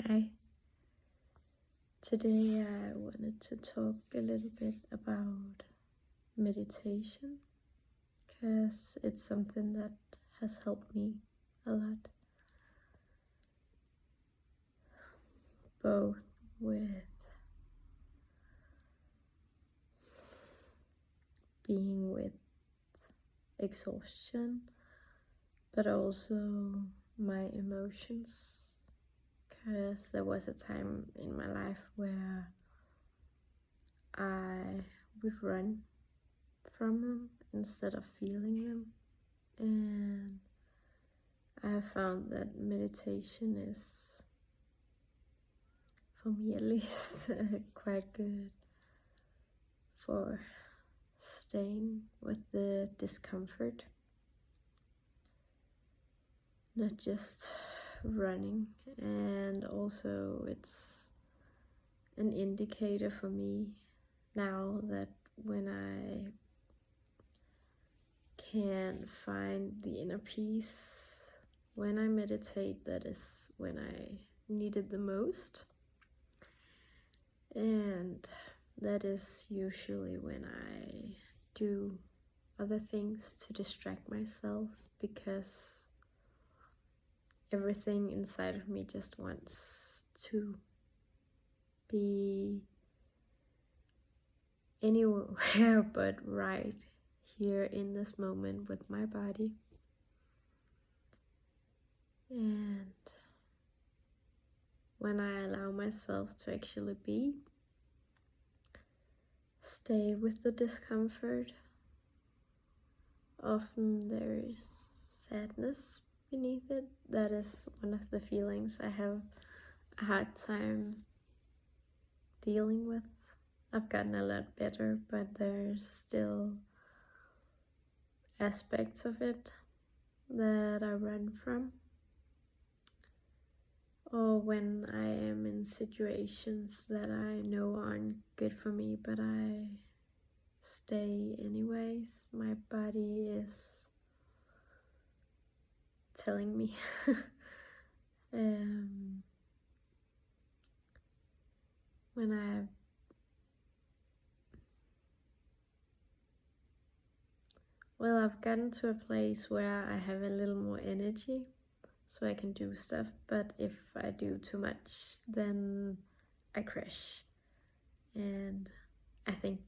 Hi. Today I wanted to talk a little bit about meditation because it's something that has helped me a lot, both with being with exhaustion, but also my emotions, because there was a time in my life where I would run from them instead of feeling them, and I have found that meditation is, for me at least, quite good for staying with the discomfort, not just running. And also it's an indicator for me now that when I can find the inner peace when I meditate, that is when I need it the most. And that is usually when I do other things to distract myself, because everything inside of me just wants to be anywhere but right here in this moment with my body. And when I allow myself to actually stay with the discomfort, often there is sadness beneath it. That is one of the feelings I have a hard time dealing with. I've gotten a lot better, but there's still aspects of it that I run from. Or when I am in situations that I know aren't good for me, but I stay anyways. My body is telling me when I've gotten to a place where I have a little more energy so I can do stuff, but if I do too much, then I crash. And I think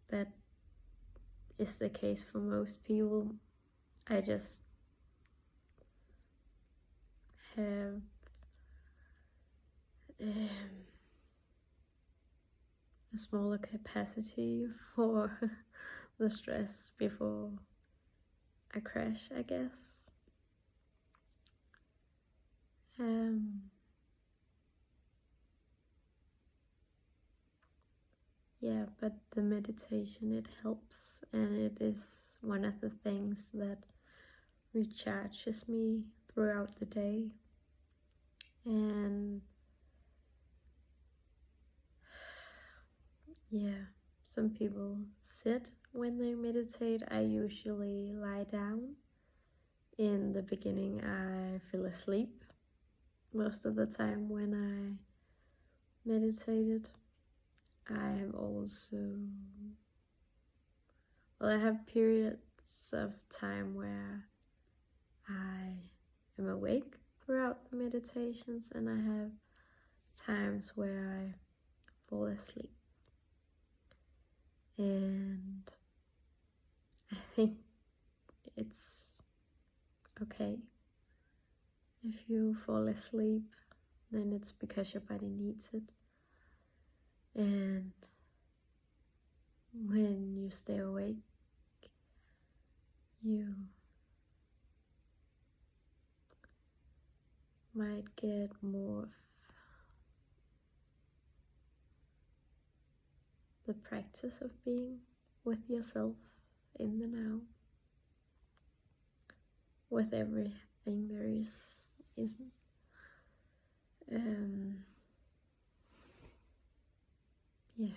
that is the case for most people. I just have a smaller capacity for the stress before I crash, I guess. Yeah, but the meditation, it helps, and it is one of the things that recharges me throughout the day. And yeah, some people sit when they meditate. I usually lie down. In the beginning, I fell asleep most of the time when I meditated. I have periods of time where I am awake throughout the meditations, and I have times where I fall asleep. And I think it's okay if you fall asleep, then it's because your body needs it. And when you stay awake, you might get more of the practice of being with yourself in the now, with everything there isn't. Yeah.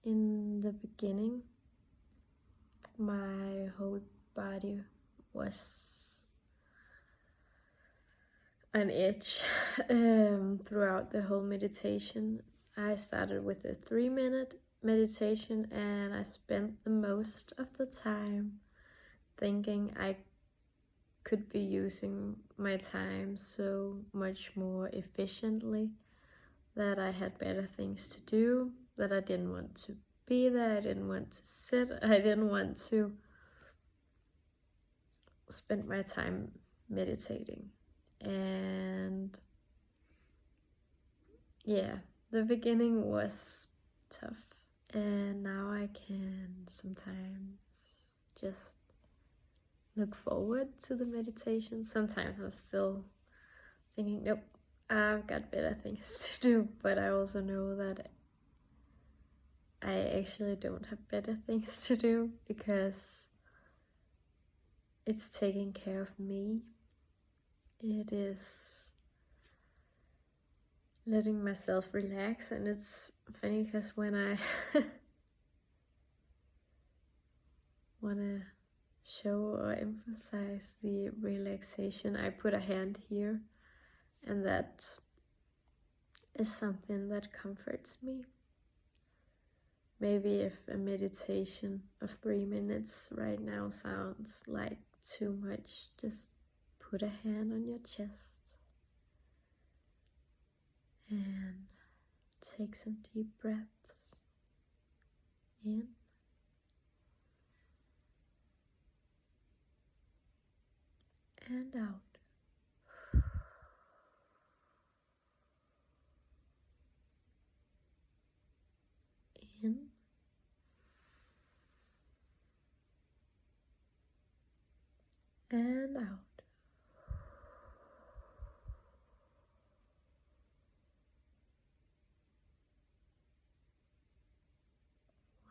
In the beginning, my whole body was on edge throughout the whole meditation. I started with a 3-minute meditation, and I spent the most of the time thinking I could be using my time so much more efficiently, that I had better things to do, that I didn't want to be there, I didn't want to sit, I didn't want to spend my time meditating. And yeah, the beginning was tough, and now I can sometimes just look forward to the meditation. Sometimes I'm still thinking, nope, I've got better things to do, but I also know that I actually don't have better things to do, because it's taking care of me. It is letting myself relax. And it's funny because when I want to show or emphasize the relaxation, I put a hand here, and that is something that comforts me. Maybe if a meditation of 3 minutes right now sounds like too much, just put a hand on your chest and take some deep breaths in and out. In and out.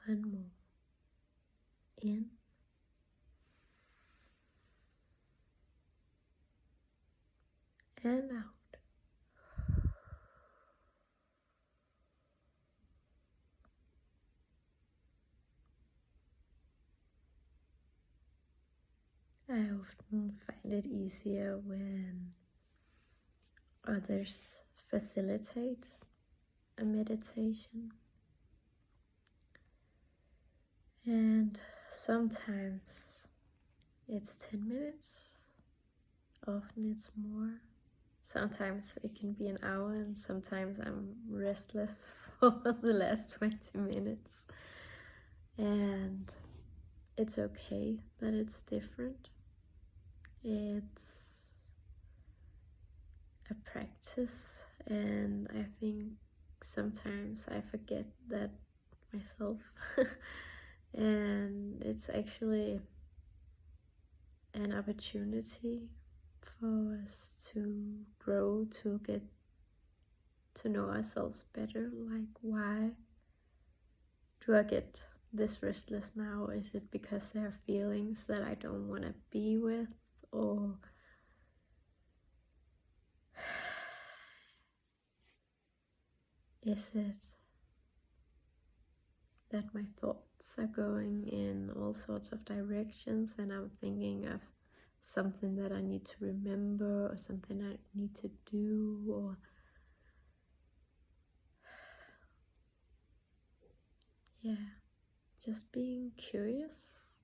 One more. In and out. I often find it easier when others facilitate a meditation. And sometimes it's 10 minutes, often it's more. Sometimes it can be an hour, and sometimes I'm restless for the last 20 minutes. And it's okay that it's different. It's a practice, and I think sometimes I forget that myself. And it's actually an opportunity for us to grow, to get to know ourselves better. Like, why do I get this restless now? Is it because there are feelings that I don't want to be with? Or is it that my thoughts are going in all sorts of directions, and I'm thinking of something that I need to remember, or something I need to do, or yeah, just being curious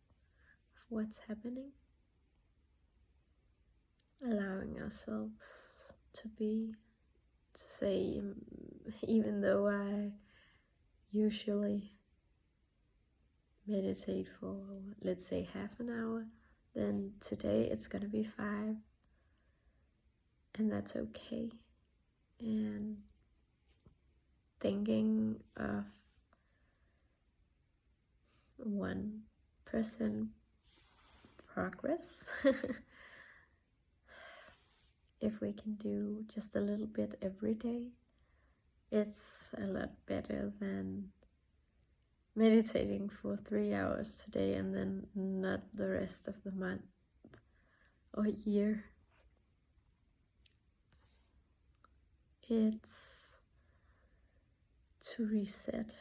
of what's happening, allowing ourselves to say, even though I usually meditate for, let's say, half an hour, then today it's gonna be 5, and that's okay. And thinking of 1% progress. If we can do just a little bit every day, it's a lot better than meditating for 3 hours today and then not the rest of the month or year. It's to reset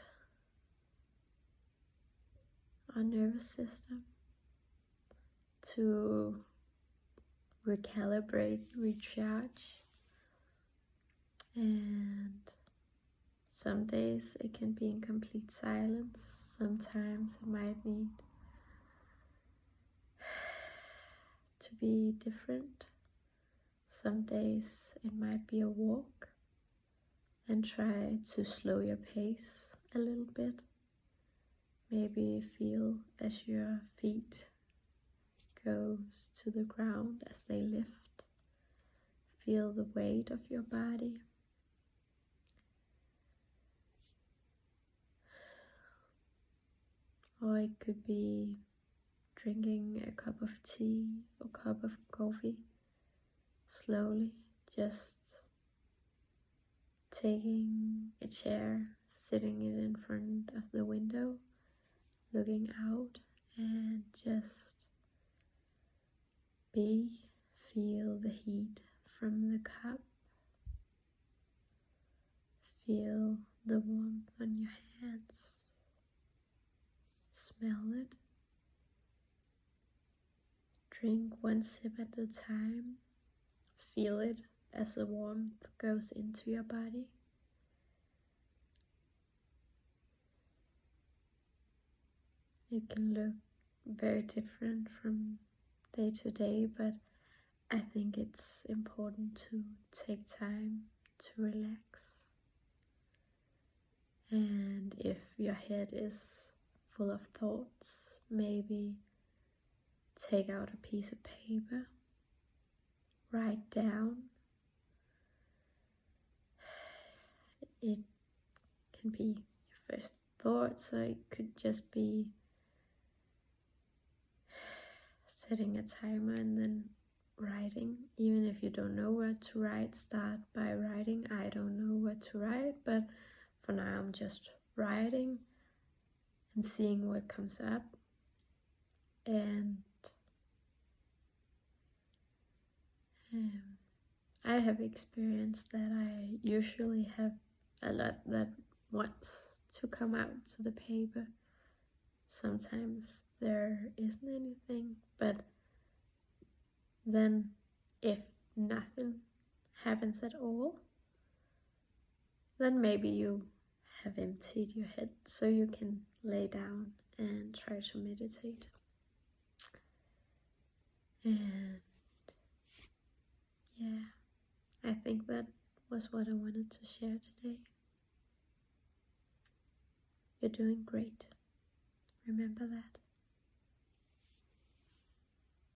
our nervous system, to recalibrate, recharge. And some days it can be in complete silence. Sometimes it might need to be different. Some days it might be a walk, and try to slow your pace a little bit. Maybe feel as your feet goes to the ground as they lift. Feel the weight of your body. Or it could be drinking a cup of tea or cup of coffee slowly, just taking a chair, sitting it in front of the window, looking out, and just feel the heat from the cup, feel the warmth on your hands, smell it, drink one sip at a time, feel it as the warmth goes into your body. It can look very different from day to day, but I think it's important to take time to relax. And if your head is full of thoughts, maybe take out a piece of paper, write down. It can be your first thoughts, or it could just be setting a timer and then writing. Even if you don't know what to write, start by writing. I don't know what to write, but for now I'm just writing and seeing what comes up. And I have experienced that I usually have a lot that wants to come out to the paper. Sometimes there isn't anything, but then if nothing happens at all, then maybe you have emptied your head, so you can lay down and try to meditate. And yeah, I think that was what I wanted to share today. You're doing great. Remember that.